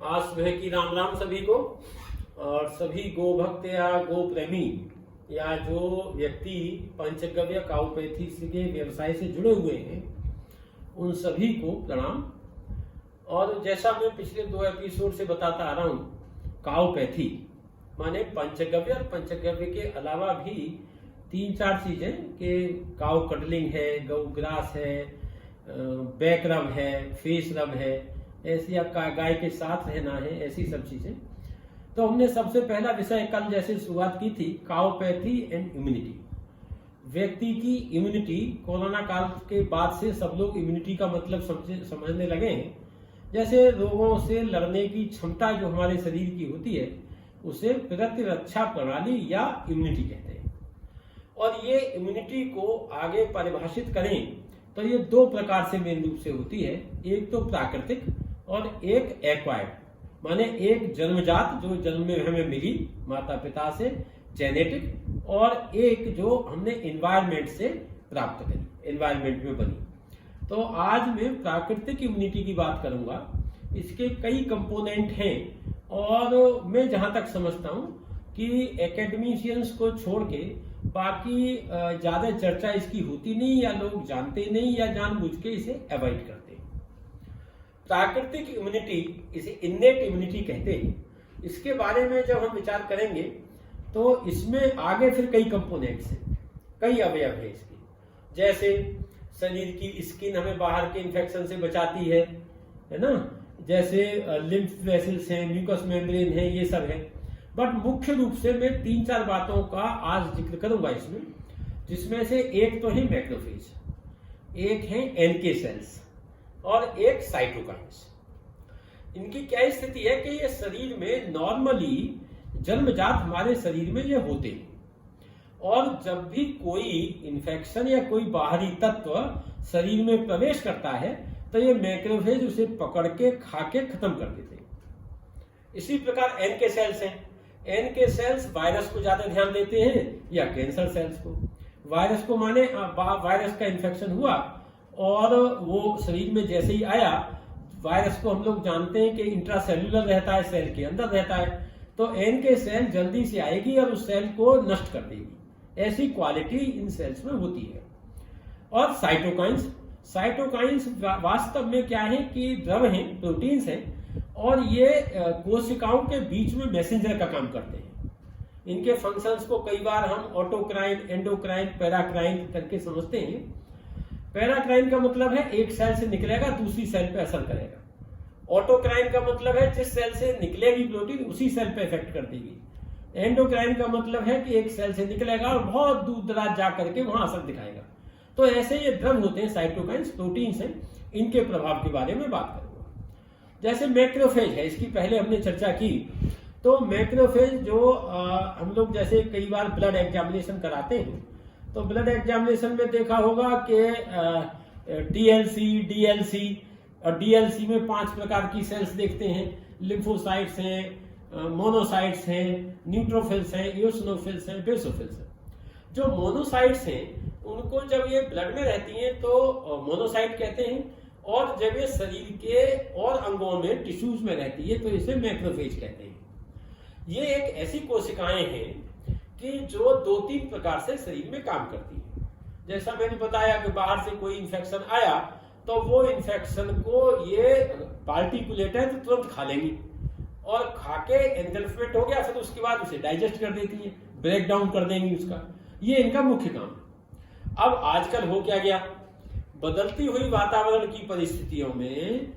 आज सुबह की राम राम सभी को। और सभी गो भक्त या गो प्रेमी या जो व्यक्ति पंचगव्य काउपैथी के व्यवसाय से जुड़े हुए हैं उन सभी को प्रणाम। और जैसा मैं पिछले 2 एपिसोड से बताता आ रहा हूँ, काउपैथी माने पंचगव्य और पंचगव्य के अलावा भी 3-4 चीजें कि काउ कडलिंग है, गौ ग्रास है, बैक रब है, फेस रब है, ऐसी आपका गाय के साथ रहना है, ऐसी सब चीजें। तो हमने सबसे पहला विषय कल जैसे शुरुआत की थी, काउपैथी एंड इम्यूनिटी। व्यक्ति की इम्यूनिटी, कोरोना काल के बाद से सब लोग इम्यूनिटी का मतलब समझने लगे हैं। जैसे रोगों से लड़ने की क्षमता जो हमारे शरीर की होती है उसे प्रतिरक्षा प्रणाली या इम्यूनिटी कहते हैं। और ये इम्यूनिटी को आगे परिभाषित करें तो ये 2 प्रकार से मेन रूप से होती है। एक तो प्राकृतिक और एक एक्वायर्ड, माने एक जन्मजात जो जन्म में हमें मिली माता पिता से, जेनेटिक, और एक जो हमने एनवायरनमेंट से प्राप्त करी, एनवायरनमेंट में बनी। तो आज मैं प्राकृतिक इम्यूनिटी की बात करूंगा। इसके कई कंपोनेंट हैं और मैं जहां तक समझता हूं कि एकेडमिशियंस को छोड़ के बाकी ज्यादा चर्चा इसकी होती नहीं, या लोग जानते नहीं, या जानबूझ के इसे अवॉइड करते हैं। प्राकृतिक इम्यूनिटी, इसे इन्नेट इम्यूनिटी कहते हैं। इसके बारे में जब हम विचार करेंगे तो इसमें आगे फिर कई कंपोनेंट्स हैं, कई अवयव है इसके। जैसे शरीर की स्किन हमें बाहर के इन्फेक्शन से बचाती है ना, जैसे लिम्फ वेसल्स हैं, म्यूकस मेम्ब्रेन है, ये सब है। बट मुख्य रूप से मैं 3-4 बातों का आज जिक्र करूंगा इसमें, जिसमें से एक तो है मैक्रोफेज, एक है एनके सेल्स और एक साइटोकाइन्स। इनकी क्या स्थिति है कि ये शरीर में नॉर्मली जन्मजात हमारे शरीर में ये होते हैं, और जब भी कोई इन्फेक्शन या कोई बाहरी तत्व शरीर में प्रवेश करता है तो ये मैक्रोफेज उसे पकड़ के खा के खत्म कर देते हैं। इसी प्रकार एनके सेल्स हैं। एनके सेल्स वायरस को ज्यादा ध्यान देते हैं या कैंसर सेल्स को। वायरस को माने वायरस का इन्फेक्शन हुआ और वो शरीर में जैसे ही आया, वायरस को हम लोग जानते हैं कि इंट्रासेल्यूलर रहता है, सेल के अंदर रहता है, तो एनके सेल जल्दी से आएगी और उस सेल को नष्ट कर देगी। ऐसी क्वालिटी इन सेल्स में होती है। और साइटोकाइन्स, साइटोकाइन्स वास्तव में क्या है कि द्रव हैं, प्रोटीन्स हैं, और ये कोशिकाओं के बीच में मैसेंजर का काम करते हैं। इनके फंक्शंस को कई बार हम ऑटोक्राइन, एंडोक्राइन, पैराक्राइन करके समझते हैं। पैराक्राइन का मतलब है एक सेल से निकलेगा दूसरी सेल पे असर करेगा। ऑटोक्राइन का मतलब है जिस सेल से निकलेगी प्रोटीन उसी सेल पे इफेक्ट कर देगी। एंडोक्राइन का मतलब है कि एक सेल से निकलेगा और बहुत दूर दराज जा करके वहां असर दिखाएगा। तो ऐसे ये द्रव होते हैं, साइटोकाइन्स, प्रोटीन्स हैं। इनके प्रभाव के बारे में बात करूंगा। जैसे मैक्रोफेज है, इसकी पहले हमने चर्चा की। तो मैक्रोफेज जो हम लोग जैसे कई बार ब्लड एग्जामिनेशन कराते हैं, तो ब्लड एग्जामिनेशन में देखा होगा कि टीएलसी, डीएलसी, और डीएलसी में 5 प्रकार की सेल्स देखते हैं। लिम्फोसाइट्स हैं, मोनोसाइट्स हैं, न्यूट्रोफिल्स हैं, इओसिनोफिल्स हैं, बेसोफिल्स हैं। जो मोनोसाइट्स हैं उनको जब ये ब्लड में रहती हैं तो मोनोसाइट कहते हैं, और जब ये शरीर के और अंगों में, टिश्यूज में रहती है तो इसे मैक्रोफेज कहते हैं। ये एक ऐसी कोशिकाएं हैं कि जो 2-3 प्रकार से शरीर में काम करती है। जैसा मैंने बताया कि बाहर से कोई इन्फेक्शन आया तो वो इन्फेक्शन को ये पार्टिकुलेट है तो तुरंत खा लेंगी, और खा के एंगल्फमेंट हो गया, फिर उसके बाद उसे डाइजेस्ट कर देती है, ब्रेक डाउन कर देंगी उसका। ये इनका मुख्य काम है। अब आजकल हो क्या गया, बदलती हुई वातावरण की परिस्थितियों में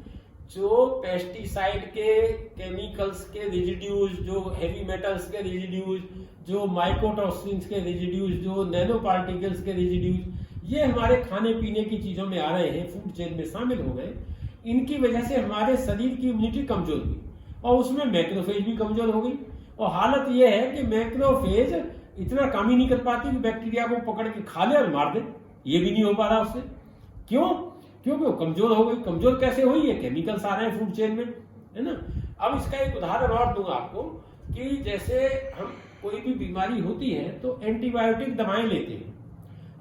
जो पेस्टिसाइड के केमिकल्स के रेजिड्यूज, जो हेवी मेटल्स के रेजिड्यूज, जो माइकोटॉक्सिन्स के रेजिड्यूज, जो नैनो पार्टिकल्स के रेजिड्यूज, ये हमारे खाने पीने की चीजों में आ रहे हैं, फूड चेन में शामिल हो गए। इनकी वजह से हमारे शरीर की इम्यूनिटी कमजोर हुई और उसमें मैक्रोफेज भी कमजोर हो गई। और हालत यह है कि मैक्रोफेज इतना काम ही नहीं कर पाती कि बैक्टीरिया को पकड़ के खा ले और मार दे। ये भी नहीं हो पा रहा उससे। क्यों? क्योंकि वो कमजोर हो गई। कमजोर कैसे हुई? है केमिकल्स आ रहे हैं फूड चेन में, है ना। अब इसका एक उदाहरण और दूंगा आपको कि जैसे हम कोई भी बीमारी होती है तो एंटीबायोटिक दवाएं लेते हैं।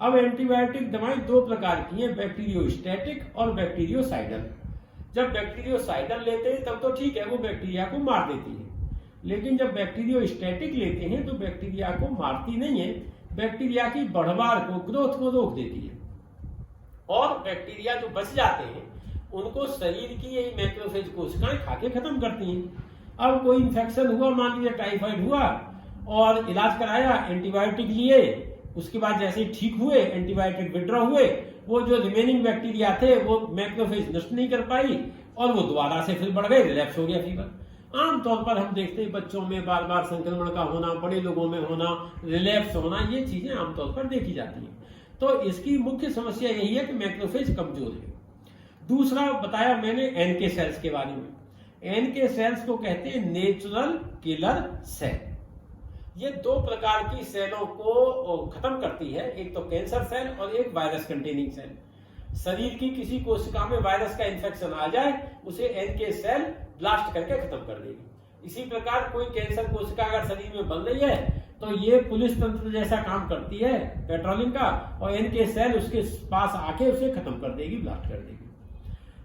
अब एंटीबायोटिक दवाएं 2 प्रकार की हैं, बैक्टीरियोस्टैटिक और बैक्टीरियोसाइडल। जब बैक्टीरियोसाइडल लेते हैं तब तो ठीक है, वो बैक्टीरिया को मार देती है, लेकिन जब बैक्टीरियोस्टैटिक लेते हैं तो बैक्टीरिया को मारती नहीं है, बैक्टीरिया की बढ़वार को, ग्रोथ को रोक देती है। और बैक्टीरिया जो बच जाते हैं उनको शरीर की यही मैक्रोफेज कोशिकाएं खाके खत्म करती हैं। अब कोई इन्फेक्शन हुआ, मान लीजिए टाइफाइड हुआ और इलाज कराया, एंटीबायोटिक लिए, उसके बाद जैसे ही ठीक हुए, एंटीबायोटिक विड्रॉ हुए, वो जो रिमेनिंग बैक्टीरिया थे वो मैक्रोफेज नष्ट नहीं कर पाई और वो दोबारा से फिर बढ़ गए, रिलैप्स हो गया फीवर। आमतौर पर हम देखते हैं बच्चों में बार बार संक्रमण का होना, बड़े लोगों में होना, रिलैप्स होना, ये चीजें आमतौर पर देखी जाती हैं। तो इसकी मुख्य समस्या यही है कि मैक्रोफेज कमजोर है। दूसरा बताया मैंने एनके सेल्स के बारे में। एनके सेल्स को कहते हैं नेचुरल किलर सेल। ये दो प्रकार की सेलों को खत्म करती है, एक तो कैंसर सेल और एक वायरस कंटेनिंग सेल। शरीर की किसी कोशिका में वायरस का इन्फेक्शन आ जाए, उसे एनके सेल ब्लास्ट करके खत्म कर देगी। इसी प्रकार कोई कैंसर कोशिका अगर शरीर में बन रही है तो ये पुलिस तंत्र जैसा काम करती है, पेट्रोलिंग का, और एनके सेल उसके पास आके उसे खत्म कर देगी, ब्लास्ट कर देगी।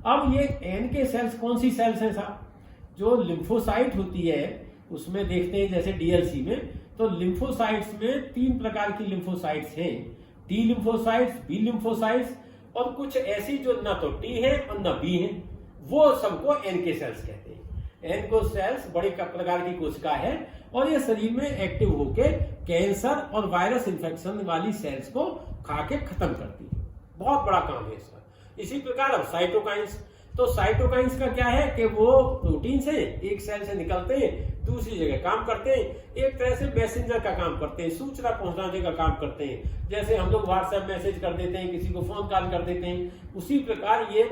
अब ये एनके सेल्स कौन सी सेल्स है साहब? जो लिम्फोसाइट होती है उसमें देखते हैं, जैसे डीएलसी में, तो लिम्फोसाइट्स में 3 प्रकार की लिम्फोसाइट्स हैं, टी लिम्फोसाइट्स, बी लिम्फोसाइट्स और कुछ ऐसी जो न तो टी है और न बी है, वो सबको एनके सेल्स कहते हैं। एनके सेल्स बड़े प्रकार की कोशिका है और ये शरीर में एक्टिव होके कैंसर और वायरस इन्फेक्शन वाली सेल्स को खाके खत्म करती है। बहुत बड़ा काम है इसका। इसी प्रकार अब साइटोकाइंस, तो साइटोकाइंस का क्या है कि वो प्रोटीन से एक सेल से निकलते हैं, दूसरी जगह काम करते हैं, एक तरह से मैसेंजर का काम करते हैं, सूचना पहुंचाने का काम करते हैं। जैसे हम लोग व्हाट्सएप मैसेज कर देते हैं, किसी को फोन कॉल कर देते हैं, उसी प्रकार ये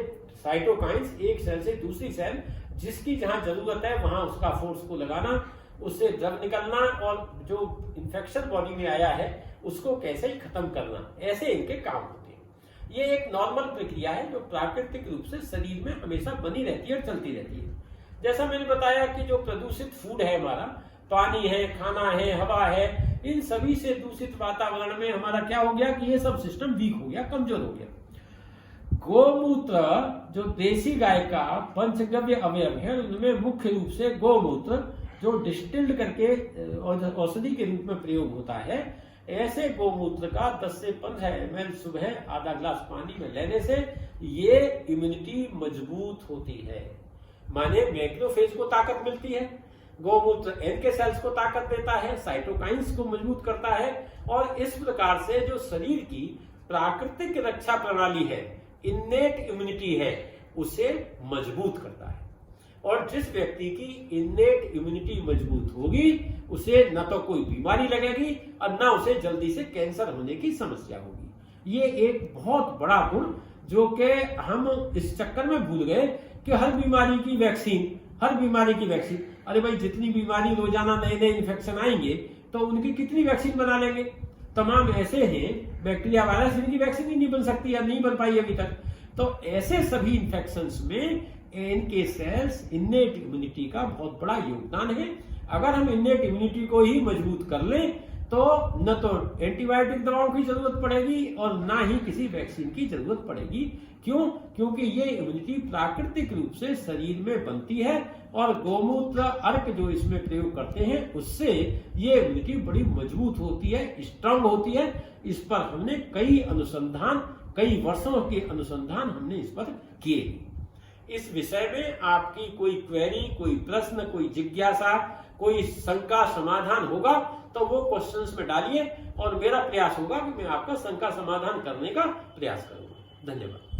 साइटोकाइंस एक सेल से दूसरी सेल, जिसकी जहां जरूरत है वहां उसका फोर्स को लगाना, उससे ड्रग निकलना और जो इन्फेक्शन बॉडी में आया है उसको कैसे ही खत्म करना, ऐसे इनके काम होते हैं। ये एक नॉर्मल प्रक्रिया है जो प्राकृतिक रूप से शरीर में हमेशा बनी रहती है और चलती रहती है। जैसा मैंने बताया कि जो प्रदूषित फूड है हमारा, पानी है, खाना है, हवा है, इन सभी से दूषित वातावरण में हमारा क्या हो गया कि ये सब सिस्टम वीक हो गया, कमजोर हो गया। गोमूत्र जो देसी गाय का पंचगव्य अवयव है, उनमें मुख्य रूप से गोमूत्र जो डिस्टिल्ड करके औषधि के रूप में प्रयोग होता है, ऐसे गोमूत्र का 10 से 15 ml सुबह आधा ग्लास पानी में लेने से ये इम्यूनिटी मजबूत होती है, माने मैक्रोफेज को ताकत मिलती है। गोमूत्र एनके सेल्स को ताकत देता है, साइटोकाइंस को मजबूत करता है और इस प्रकार से जो शरीर की प्राकृतिक रक्षा प्रणाली है, इन्नेट इम्यूनिटी है, उसे मजबूत करता है। और जिस व्यक्ति की इन्नेट इम्यूनिटी मजबूत होगी उसे न तो कोई बीमारी लगेगी और न उसे जल्दी से कैंसर होने की समस्या होगी। ये एक बहुत बड़ा गुण जो कि हम इस चक्कर में भूल गए कि हर बीमारी की वैक्सीन, अरे भाई जितनी बीमारी रोजाना नए नए इन्फेक्शन आएंगे तो उनकी कितनी वैक्सीन बना लेंगे। तमाम ऐसे हैं बैक्टीरिया, वायरस, इनकी वैक्सीन ही नहीं बन सकती या नहीं बन पाई अभी तक। तो ऐसे सभी इन्फेक्शंस में एनके सेल्स, इन्नेट इम्यूनिटी का बहुत बड़ा योगदान है। अगर हम इन्नेट इम्यूनिटी को ही मजबूत कर लें तो न तो एंटीबायोटिक दवाओं की जरूरत पड़ेगी और ना ही किसी वैक्सीन की जरूरत पड़ेगी। क्यों? क्योंकि ये इम्यूनिटी प्राकृतिक रूप से शरीर में बनती है और गोमूत्र अर्क जो इसमें प्रयोग करते हैं उससे ये इम्यूनिटी बड़ी मजबूत होती है, स्ट्रांग होती है। इस पर हमने कई वर्षों के अनुसंधान हमने इस पर किए। इस विषय में आपकी कोई क्वेरी, कोई प्रश्न, कोई जिज्ञासा, कोई शंका समाधान होगा तो वो क्वेश्चंस में डालिए और मेरा प्रयास होगा कि मैं आपका शंका समाधान करने का प्रयास करूंगा। धन्यवाद।